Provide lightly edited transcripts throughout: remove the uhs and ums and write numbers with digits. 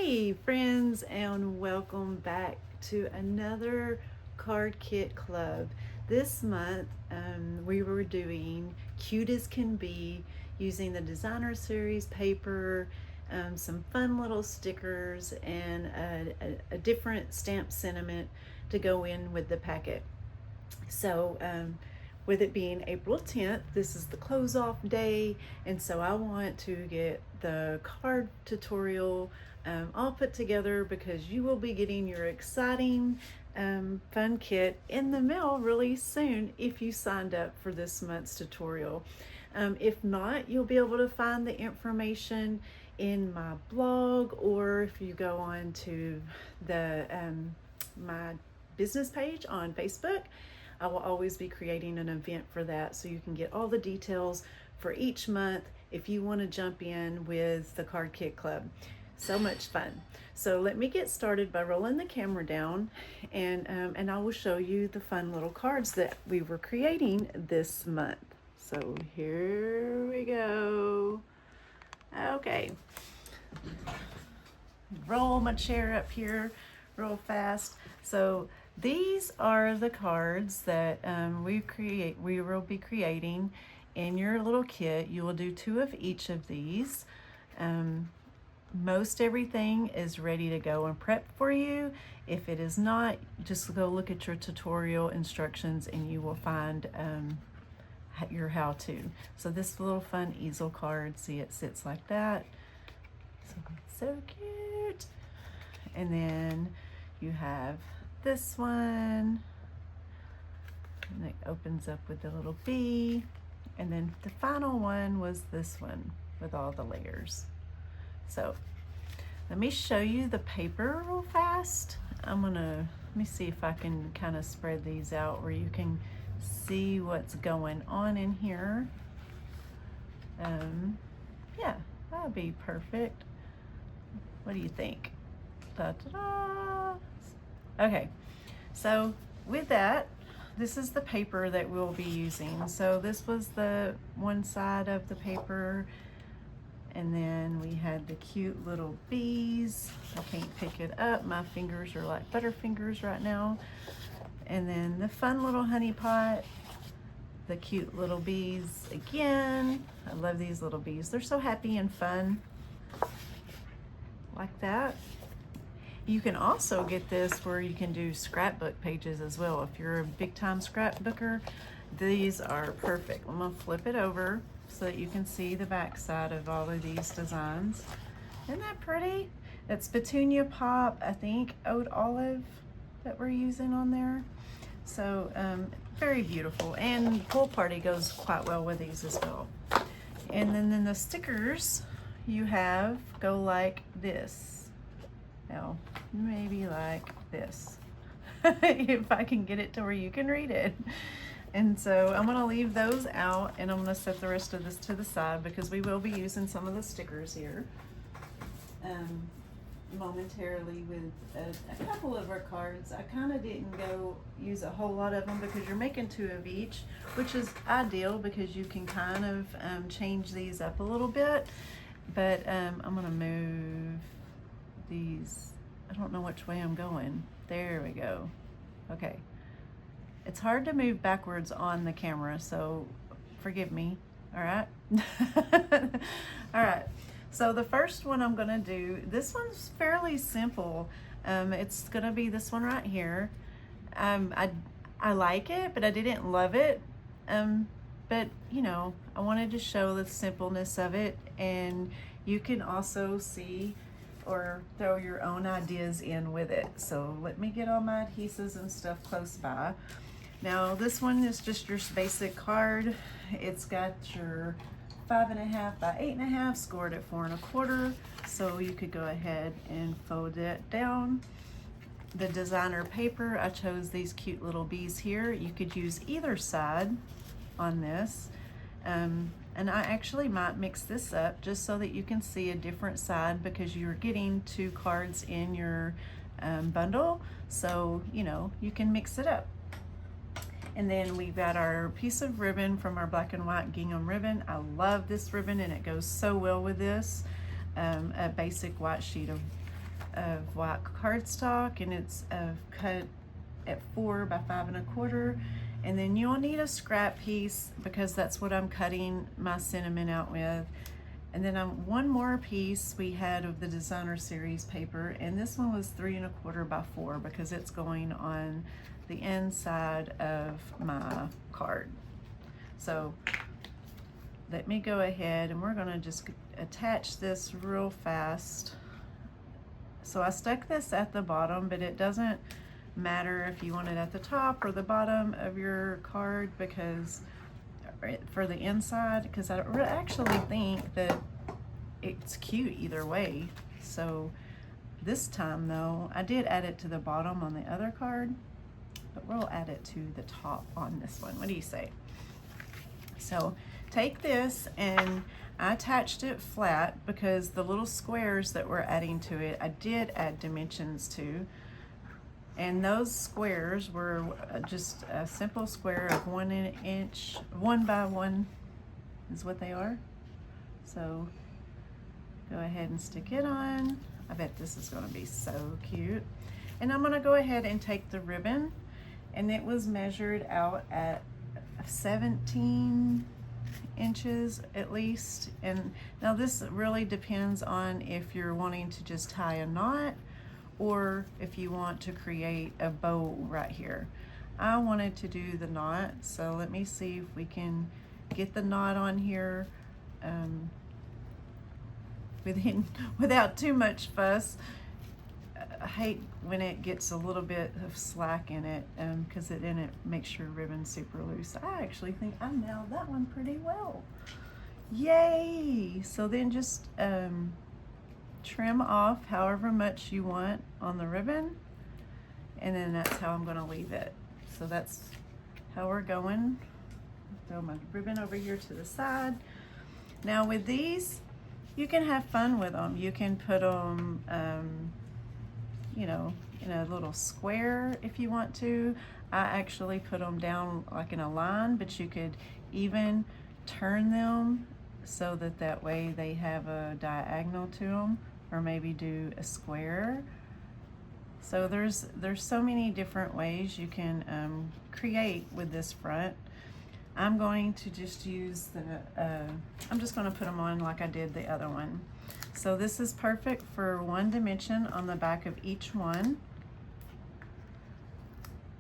Hey friends, and welcome back to another card kit club. This month we were doing Cute as Can Be using the designer series paper, some fun little stickers, and a different stamp sentiment to go in with the packet. So with it being April 10th, this is the close off day, and so I want to get the card tutorial all put together because you will be getting your exciting fun kit in the mail really soon if you signed up for this month's tutorial. If not, you'll be able to find the information in my blog, or if you go on to the my business page on Facebook. I will always be creating an event for that, so you can get all the details for each month if you want to jump in with the Card Kit Club. So much fun. So let me get started by rolling the camera down, and I will show you the fun little cards that we were creating this month. So here we go. Okay. Roll my chair up here real fast. So these are the cards that we will be creating in your little kit. You will do 2 of each of these. Most everything is ready to go and prep for you. If it is not, just go look at your tutorial instructions and you will find your how-to. So this little fun easel card, see, it sits like that. So cute. And then you have this one, and it opens up with the little bee. And then the final one was this one with all the layers. So let me show you the paper real fast. Let me see if I can kind of spread these out where you can see what's going on in here. Yeah, that'll be perfect. What do you think? Da-da-da. Okay, so with that, this is the paper that we'll be using. So this was the one side of the paper, and then we had the cute little bees. I can't pick it up. My fingers are like butterfingers right now. And then the fun little honey pot, the cute little bees again. I love these little bees. They're so happy and fun. Like that. You can also get this where you can do scrapbook pages as well. If you're a big time scrapbooker, these are perfect. I'm gonna flip it over so that you can see the back side of all of these designs. Isn't that pretty? It's Petunia Pop, I think, Oat Olive that we're using on there. So very beautiful, and Pool Party goes quite well with these as well. And then the stickers you have go like this. Now, maybe like this, if I can get it to where you can read it. And so I'm gonna leave those out, and I'm gonna set the rest of this to the side because we will be using some of the stickers here momentarily with a couple of our cards. I kind of didn't go use a whole lot of them because you're making 2 of each, which is ideal because you can kind of change these up a little bit. But I'm gonna move these. I don't know which way I'm going. There we go. Okay. It's hard to move backwards on the camera, so forgive me. All right. All right. So the first one I'm gonna do, this one's fairly simple. It's gonna be this one right here. I like it, but I didn't love it. But you know, I wanted to show the simpleness of it, and you can also see or throw your own ideas in with it. So let me get all my adhesives and stuff close by. Now this one is just your basic card. It's got your 5.5 by 8.5 scored at 4 1/4. So you could go ahead and fold it down. The designer paper, I chose these cute little bees here. You could use either side on this. And I actually might mix this up just so that you can see a different side because you're getting 2 cards in your bundle. So, you know, you can mix it up. And then we've got our piece of ribbon from our black and white gingham ribbon. I love this ribbon and it goes so well with this. A basic white sheet of of white cardstock, and it's cut at 4 by 5 1/4. And then you'll need a scrap piece because that's what I'm cutting my cinnamon out with. And then one more piece we had of the designer series paper, and this one was 3 1/4 by 4 because it's going on the inside of my card. So let me go ahead and we're gonna just attach this real fast. So I stuck this at the bottom, but it doesn't matter if you want it at the top or the bottom of your card because for the inside, because I actually think that it's cute either way. So this time though, I did add it to the bottom on the other card, but we'll add it to the top on this one. What do you say? So take this, and I attached it flat because the little squares that we're adding to it, I did add dimensions to. And those squares were just a simple square of 1 inch, 1 by 1 is what they are. So go ahead and stick it on. I bet this is gonna be so cute. And I'm gonna go ahead and take the ribbon, and it was measured out at 17 inches at least. And now this really depends on if you're wanting to just tie a knot or if you want to create a bow right here. I wanted to do the knot, so let me see if we can get the knot on here without too much fuss. I hate when it gets a little bit of slack in it because then it makes your ribbon super loose. I actually think I nailed that one pretty well. Yay! So then just trim off however much you want on the ribbon, and then that's how I'm going to leave it. So that's how we're going. Throw my ribbon over here to the side. Now with these, you can have fun with them. You can put them you know, in a little square if you want to. I actually put them down like in a line, but you could even turn them so that way they have a diagonal to them, or maybe do a square. So there's so many different ways you can create with this front. I'm going to just use I'm just going to put them on like I did the other one. So this is perfect for 1 dimension on the back of each one.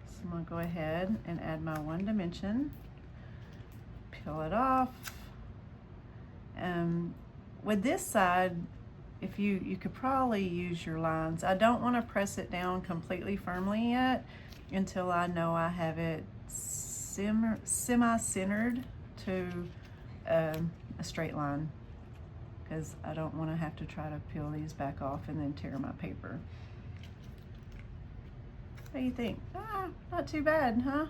So I'm going to go ahead and add my 1 dimension, peel it off. With this side, if you could probably use your lines. I don't want to press it down completely firmly yet until I know I have it semi-centered to a straight line, because I don't want to have to try to peel these back off and then tear my paper. What do you think? Not too bad, huh?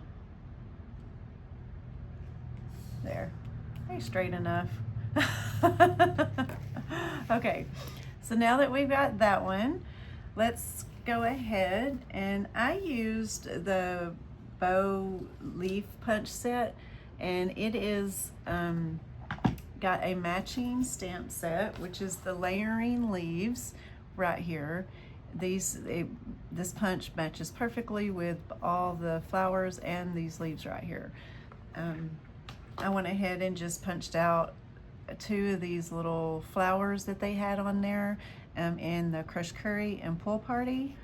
There, pretty straight enough. Okay, so now that we've got that one, let's go ahead, and I used the bow leaf punch set, and it is got a matching stamp set, which is the layering leaves right here. This punch matches perfectly with all the flowers and these leaves right here. I went ahead and just punched out 2 of these little flowers that they had on there in the Crushed Curry and Pool Party.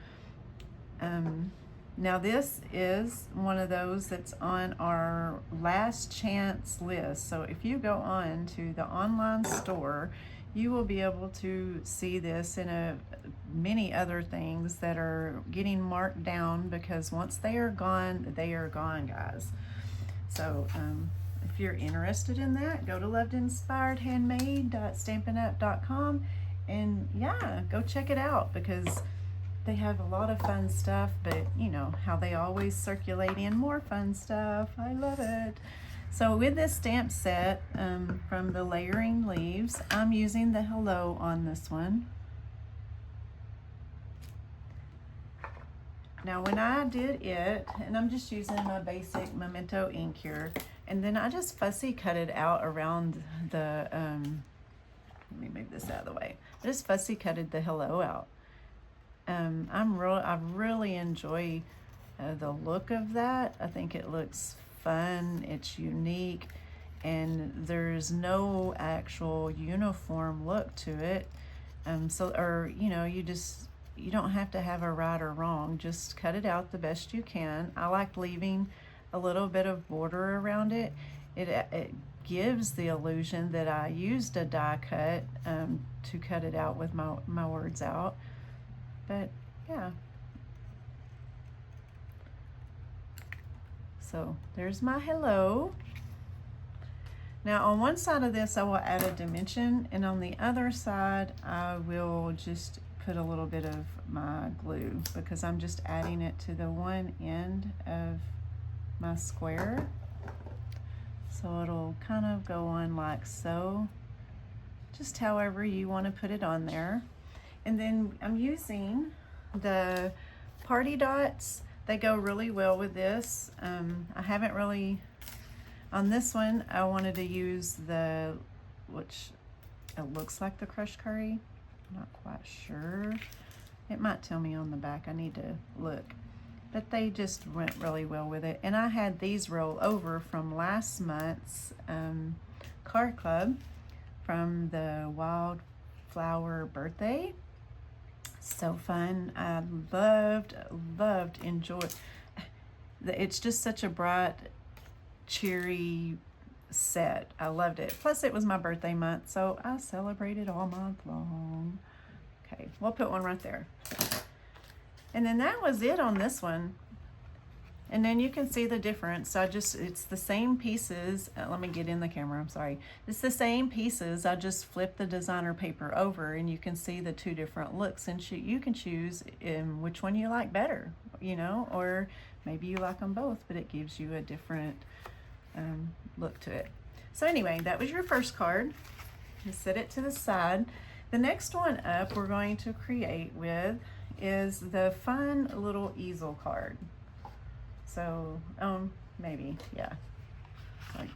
Now this is one of those that's on our last chance list. So if you go on to the online store, you will be able to see this and many other things that are getting marked down, because once they are gone, guys. So if you're interested in that, go to lovedinspiredhandmade.stampinup.com, and yeah, go check it out, because they have a lot of fun stuff, but you know how they always circulate in more fun stuff. I love it. So with this stamp set from the layering leaves, I'm using the hello on this one. Now when I did it, and I'm just using my basic Memento ink here, and then I just fussy cut it out around the, let me move this out of the way. I just fussy cutted the hello out. I really enjoy the look of that. I think it looks fun, it's unique, and there's no actual uniform look to it. Or you know, you don't have to have a right or wrong, just cut it out the best you can. I like leaving a little bit of border around it. It gives the illusion that I used a die cut to cut it out with my words out. But yeah. So there's my hello. Now on one side of this I will add a dimension, and on the other side I will just put a little bit of my glue because I'm just adding it to the one end of my square. So it'll kind of go on like so, just however you want to put it on there. And then I'm using the party dots. They go really well with this. I haven't really, on this one, I wanted to use which it looks like the crushed curry. I'm not quite sure. It might tell me on the back, I need to look. But they just went really well with it. And I had these roll over from last month's card club from the wildflower birthday. So fun. I enjoyed. It's just such a bright, cheery set. I loved it. Plus it was my birthday month, so I celebrated all month long. Okay, we'll put one right there. And then that was it on this one. And then you can see the difference. It's the same pieces. Let me get in the camera, I'm sorry. It's the same pieces. I just flipped the designer paper over and you can see the two different looks, and you can choose which one you like better, you know, or maybe you like them both, but it gives you a different look to it. So anyway, that was your first card. You set it to the side. The next one up we're going to create with is the fun little easel card. So, maybe, yeah. I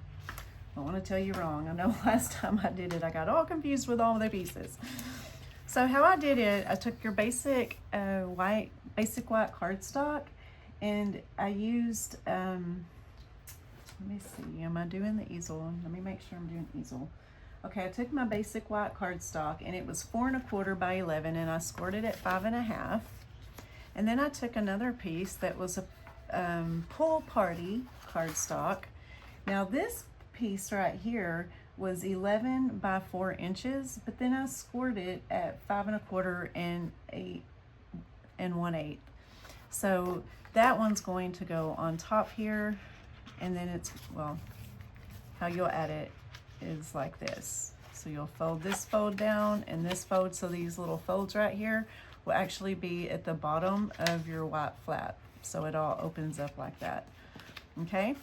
don't want to tell you wrong. I know last time I did it, I got all confused with all the pieces. So how I did it, I took your basic white cardstock, and I used, let me see, am I doing the easel? Let me make sure I'm doing easel. Okay, I took my basic white cardstock, and it was 4 1/4 by 11, and I scored it at 5 1/2. And then I took another piece that was a pool party cardstock. Now this piece right here was 11 by 4 inches, but then I scored it at 5 1/4 and 8 1/8. So that one's going to go on top here, and then it's, well, how you'll add it is like this. So you'll fold this fold down and this fold, so these little folds right here will actually be at the bottom of your white flat. So it all opens up like that, okay?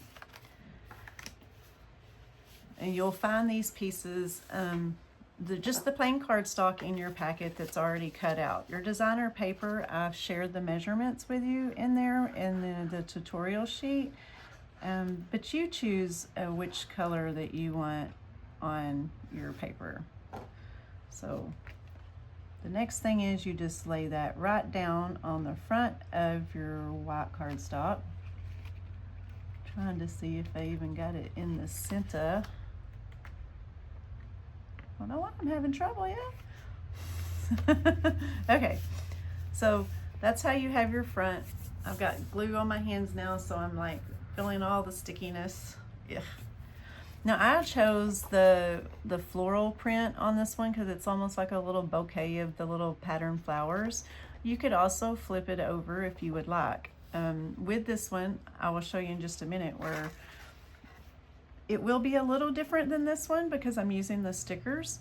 And you'll find these pieces, just the plain cardstock in your packet that's already cut out. Your designer paper, I've shared the measurements with you in there in the tutorial sheet, but you choose which color that you want on your paper. So the next thing is you just lay that right down on the front of your white cardstock. Trying to see if I even got it in the center. I don't know why I'm having trouble yet. Okay, so that's how you have your front. I've got glue on my hands now, so I'm like feeling all the stickiness. Ugh. Now I chose the floral print on this one because it's almost like a little bouquet of the little pattern flowers. You could also flip it over if you would like. With this one, I will show you in just a minute where it will be a little different than this one because I'm using the stickers,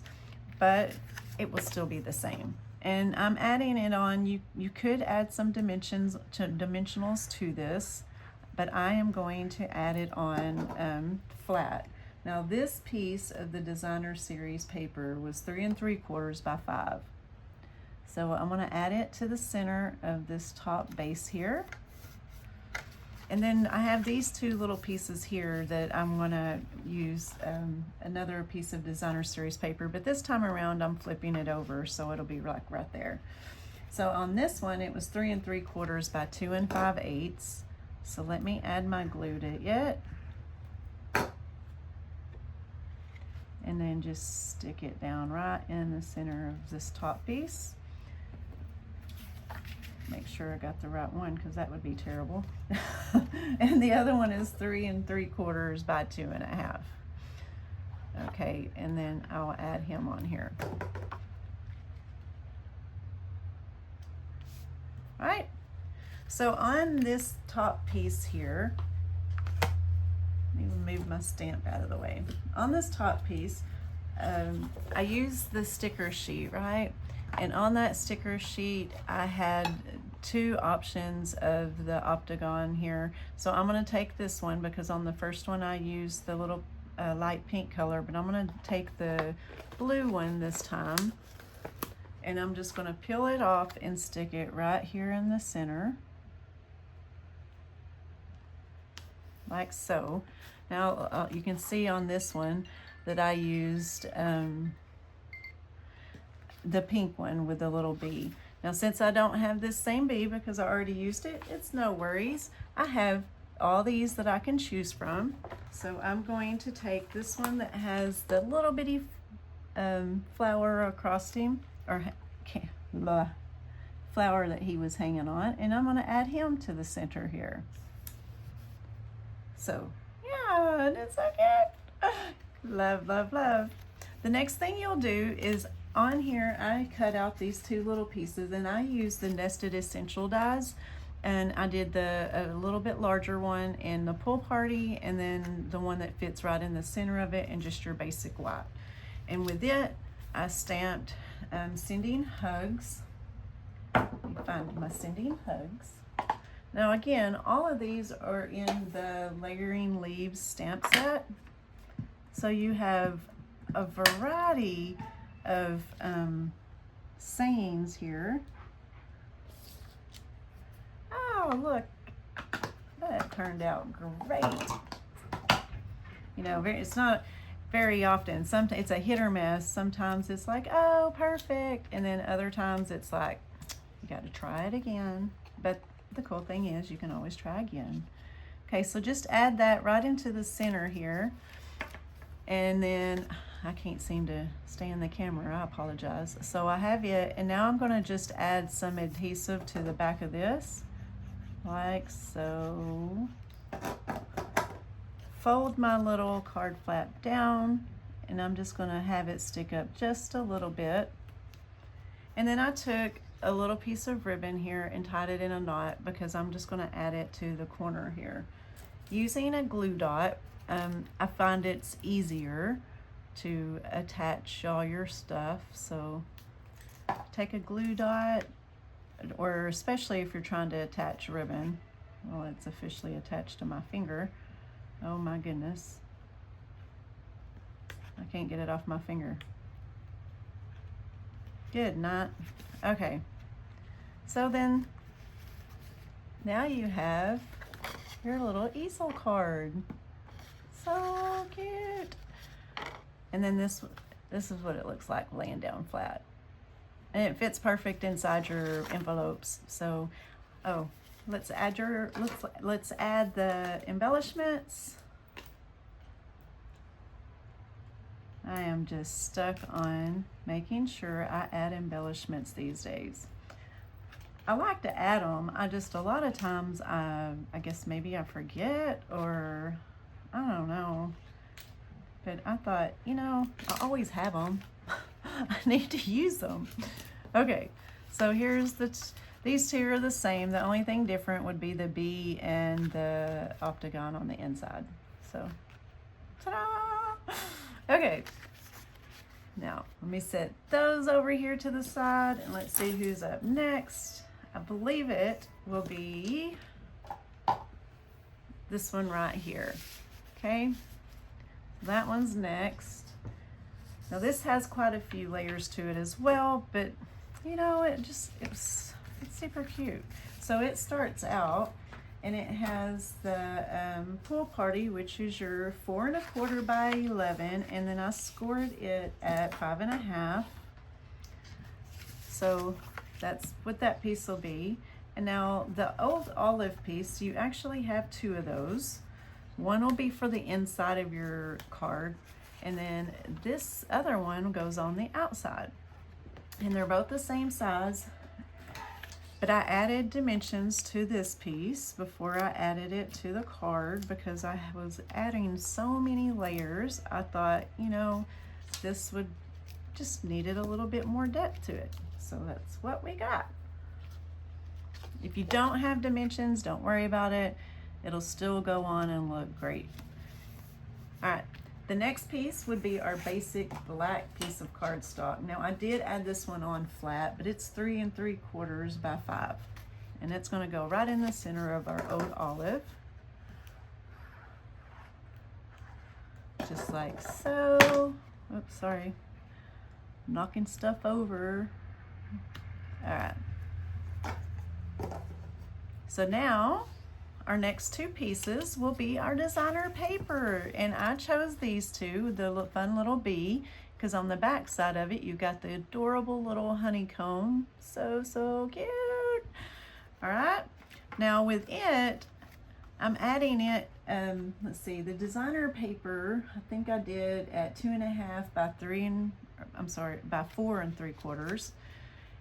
but it will still be the same. And I'm adding it on, you could add some dimensionals to this, but I am going to add it on flat. Now this piece of the designer series paper was 3 3/4 by 5. So I'm going to add it to the center of this top base here. And then I have these two little pieces here that I'm going to use another piece of designer series paper, but this time around I'm flipping it over so it'll be like right there. So on this one, it was 3 3/4 by 2 5/8. So let me add my glue to it. And then just stick it down right in the center of this top piece. Make sure I got the right one, because that would be terrible. And the other one is 3 3/4 by 2 1/2. Okay, and then I'll add him on here. All right, so on this top piece here, let me move my stamp out of the way. On this top piece, I used the sticker sheet, right? And on that sticker sheet, I had 2 options of the octagon here. So I'm gonna take this one, because on the first one I used the little light pink color, but I'm gonna take the blue one this time. And I'm just gonna peel it off and stick it right here in the center. Like so. Now you can see on this one that I used the pink one with the little bee. Now since I don't have this same bee because I already used it, it's no worries. I have all these that I can choose from. So I'm going to take this one that has the little bitty flower across him, or flower that he was hanging on, and I'm gonna add him to the center here. So yeah, and it's so cute. Love, love, love. The next thing you'll do is, on here I cut out these 2 little pieces, and I used the Nested Essential dies, and I did a little bit larger one in the pool party, and then the one that fits right in the center of it, and just your basic white. And with it, I stamped Sending Hugs. Let me find my Sending Hugs. Now again, all of these are in the Layering Leaves stamp set. So you have a variety of sayings here. Oh, look, that turned out great. You know, it's not very often. Sometimes it's a hit or miss. Sometimes it's like, oh, perfect. And then other times it's like, you got to try it again. But the cool thing is you can always try again. Okay, so just add that right into the center here. And then I can't seem to stay in the camera, I apologize. So I have it, and now I'm gonna just add some adhesive to the back of this, like so. Fold my little card flap down, and I'm just gonna have it stick up just a little bit. And then I took a little piece of ribbon here and tied it in a knot, because I'm just gonna add it to the corner here. Using a glue dot, I find it's easier to attach all your stuff. So take a glue dot, or especially if you're trying to attach ribbon. Well, it's officially attached to my finger. Oh my goodness. I can't get it off my finger. Good night. Okay. So then, now you have your little easel card. So cute. And then this is what it looks like laying down flat. And it fits perfect inside your envelopes. So, oh, let's add the embellishments. I am just stuck on making sure I add embellishments these days. I like to add them. A lot of times, I guess maybe I forget, or I don't know. But I thought, you know, I always have them. I need to use them. Okay, so here's these 2 are the same. The only thing different would be the bee and the octagon on the inside. So, ta-da! Okay, now let me set those over here to the side, and let's see who's up next. I believe it will be this one right here. Okay, that one's next. Now this has quite a few layers to it as well, but you know, it's super cute. So it starts out, and it has the pool party, which is your 4 1/4 by 11, and then I scored it at 5 1/2. So that's what that piece will be. And now the old olive piece, you actually have two of those. One will be for the inside of your card, and then this other one goes on the outside. And they're both the same size, but I added dimensions to this piece before I added it to the card because I was adding so many layers. I thought, you know, this would just needed a little bit more depth to it. So that's what we got. If you don't have dimensions, don't worry about it. It'll still go on and look great. All right, the next piece would be our basic black piece of cardstock. Now I did add this one on flat, but it's 3 3/4 by 5. And it's gonna go right in the center of our old olive. Just like so. Oops, sorry. Knocking stuff over. All right. So now our next two pieces will be our designer paper, and I chose these two, the fun little bee, because on the back side of it you got the adorable little honeycomb. So cute. All right, now with it I'm adding it, let's see, the designer paper I think I did at 2.5 by 4 3/4.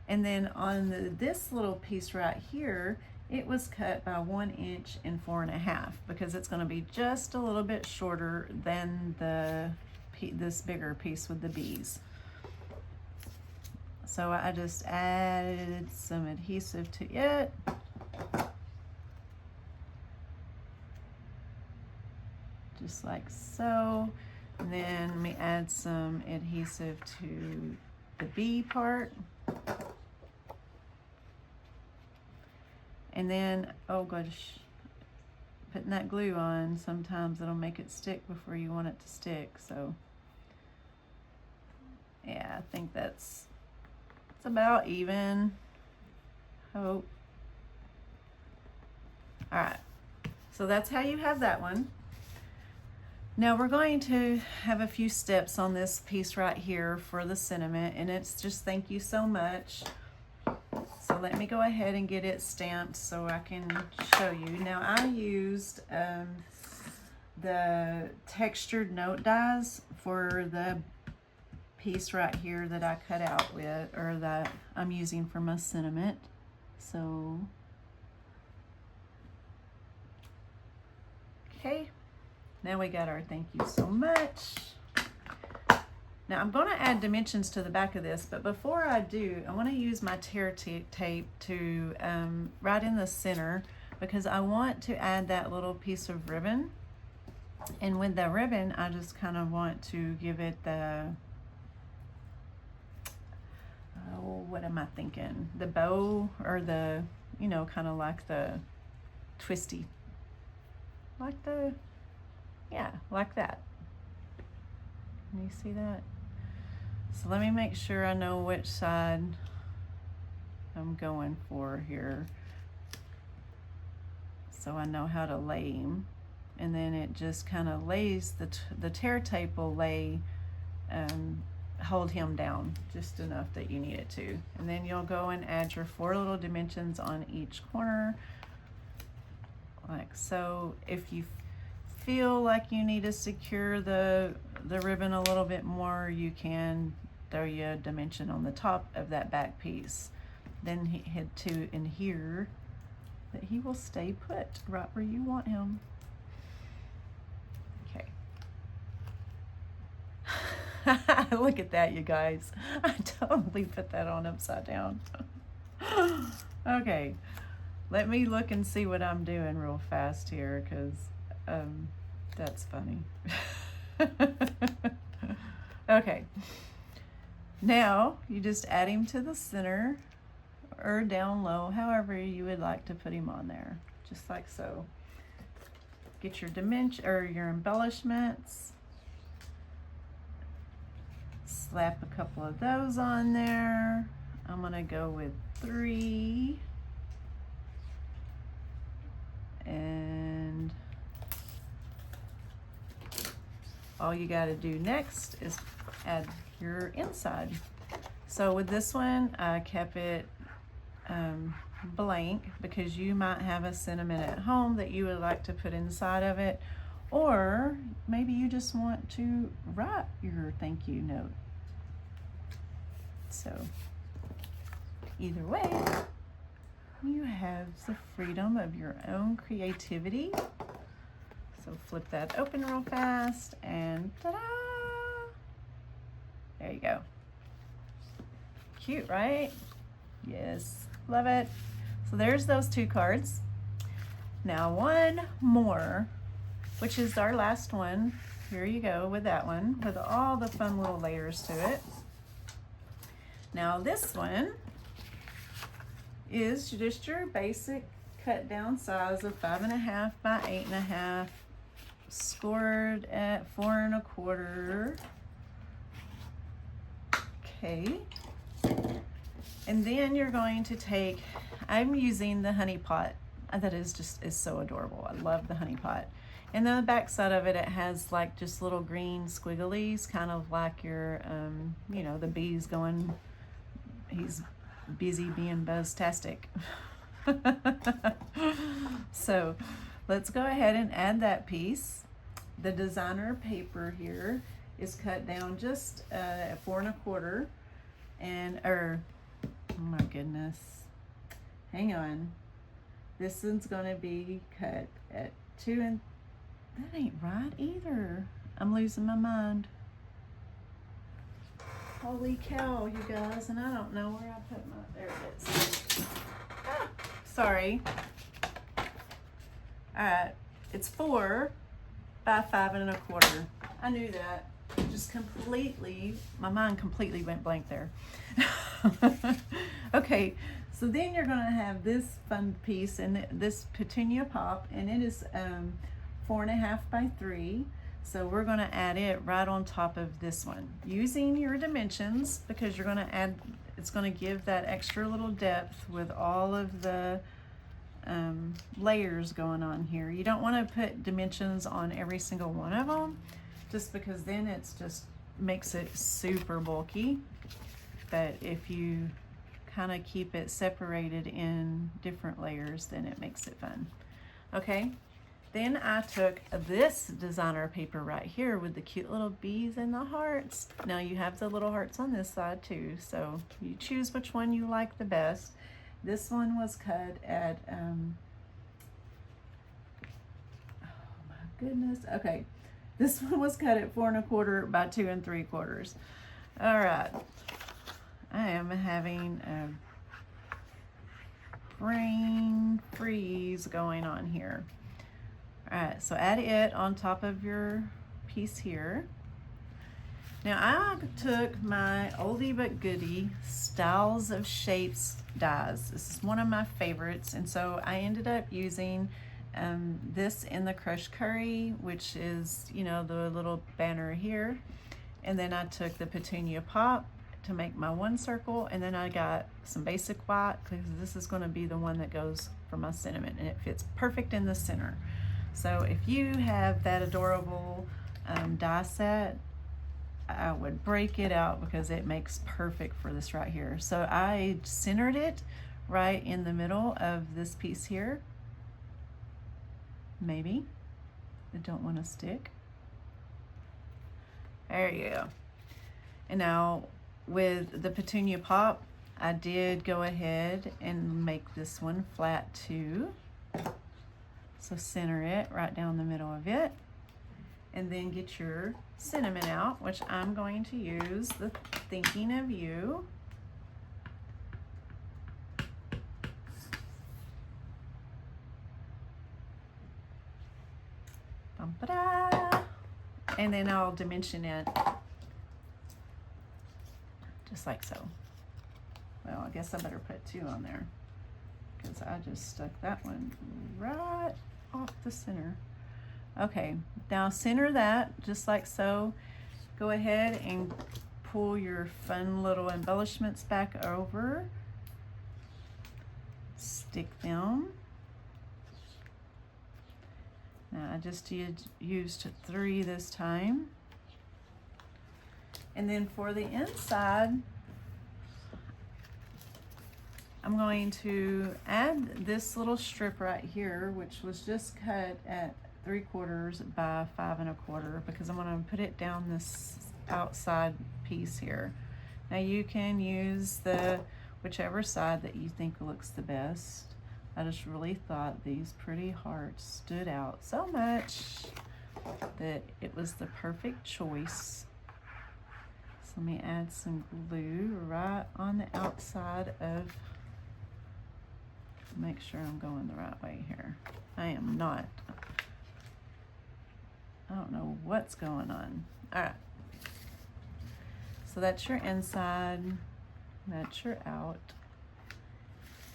And then on this little piece right here, it was cut by 1 inch and 4.5 because it's going to be just a little bit shorter than this bigger piece with the bees. So I just added some adhesive to it. Just like so. And then let me add some adhesive to the bee part. And then, oh gosh, putting that glue on, sometimes it'll make it stick before you want it to stick. So yeah, I think it's about even. Hope. All right, so that's how you have that one. Now we're going to have a few steps on this piece right here for the sentiment, and it's just thank you so much. So let me go ahead and get it stamped so I can show you. Now I used the textured note dies for the piece right here that I cut out with, or that I'm using for my sentiment. So, okay, now we got our thank you so much. Now I'm going to add dimensions to the back of this, but before I do, I want to use my tear tape to right in the center, because I want to add that little piece of ribbon. And with the ribbon, I just kind of want to give it the, oh, what am I thinking? The bow, or the, you know, kind of like the twisty, like the, yeah, like that. Can you see that? So let me make sure I know which side I'm going for here, so I know how to lay him. And then it just kind of lays, the tear tape will lay, hold him down just enough that you need it to. And then you'll go and add your 4 little dimensions on each corner, like so. If you feel like you need to secure the ribbon a little bit more, you can throw you a dimension on the top of that back piece. Then head to in here that he will stay put right where you want him. Okay. Look at that, you guys. I totally put that on upside down. Okay, let me look and see what I'm doing real fast here, because that's funny. Okay, now you just add him to the center or down low, however you would like to put him on there, just like so. Get your dimension or your embellishments, slap a couple of those on there. I'm gonna go with 3, and all you got to do next is add your inside. So with this one, I kept it blank because you might have a sentiment at home that you would like to put inside of it, or maybe you just want to write your thank you note. So either way, you have the freedom of your own creativity. So flip that open real fast and ta-da! There you go. Cute, right? Yes, love it. So there's those 2 cards. Now one more, which is our last one. Here you go with that one, with all the fun little layers to it. Now this one is just your basic cut down size of 5.5 by 8.5, scored at 4 1/4. Okay. And then you're going to take, I'm using the honey pot. That is so adorable. I love the honey pot. And then the back side of it, it has like just little green squigglies, kind of like your, you know, the bees going, he's busy being buzztastic. So let's go ahead and add that piece. The designer paper here is cut down just at 4 1/4, and oh my goodness, hang on, this one's gonna be cut at 2 and that ain't right either. I'm losing my mind. Holy cow, you guys, and I don't know where I put my, there it is. Ah, sorry. All right, it's 4 by 5 1/4. I knew that. Just completely, my mind completely went blank there. Okay, so then you're gonna have this fun piece and this petunia pop, and it is 4.5 by 3. So we're gonna add it right on top of this one using your dimensions, because you're gonna add, it's gonna give that extra little depth with all of the layers going on here. You don't want to put dimensions on every single one of them, just because then it's just makes it super bulky. But if you kind of keep it separated in different layers, then it makes it fun. Okay, then I took this designer paper right here with the cute little bees and the hearts. Now you have the little hearts on this side too, so you choose which one you like the best. This one was cut at, oh my goodness, okay. This one was cut at 4 1/4 by 2 3/4. All right, I am having a brain freeze going on here. All right, so add it on top of your piece here. Now I took my oldie but goodie Styles of Shapes dies. This is one of my favorites, and so I ended up using this in the crushed curry, which is, you know, the little banner here. And then I took the petunia pop to make my one circle, and then I got some basic white because this is going to be the one that goes for my sentiment, and it fits perfect in the center. So if you have that adorable die set, I would break it out because it makes perfect for this right here. So I centered it right in the middle of this piece here. Maybe I don't want to stick. There you go. And now with the petunia pop, I did go ahead and make this one flat too. So center it right down the middle of it, and then get your cinnamon out, which I'm going to use the Thinking of You. Bum-ba-da. And then I'll dimension it just like so. Well, I guess I better put 2 on there because I just stuck that one right off the center. Okay, now center that just like so. Go ahead and pull your fun little embellishments back over. Stick them. Now I just used 3 this time. And then for the inside, I'm going to add this little strip right here, which was just cut at 3/4 by 5 1/4, because I'm going to put it down this outside piece here. Now you can use the whichever side that you think looks the best. I just really thought these pretty hearts stood out so much that it was the perfect choice. So let me add some glue right on the outside of, make sure I'm going the right way here. I am not. I don't know what's going on. All right. So that's your inside, that's your out,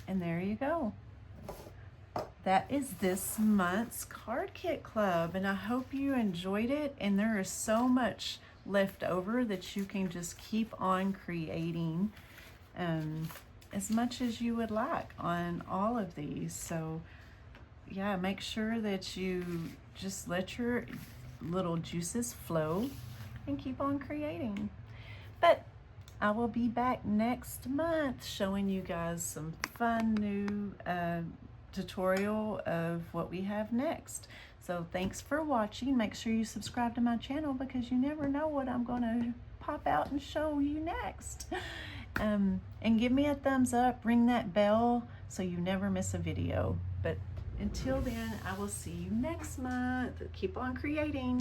and there you go. That is this month's card kit club, and I hope you enjoyed it, and there is so much left over that you can just keep on creating as much as you would like on all of these. So yeah, make sure that you just let your little juices flow and keep on creating. But I will be back next month showing you guys some fun new tutorial of what we have next. So thanks for watching. Make sure you subscribe to my channel, because you never know what I'm going to pop out and show you next. And give me a thumbs up, ring that bell so you never miss a video. But until then, I will see you next month. Keep on creating.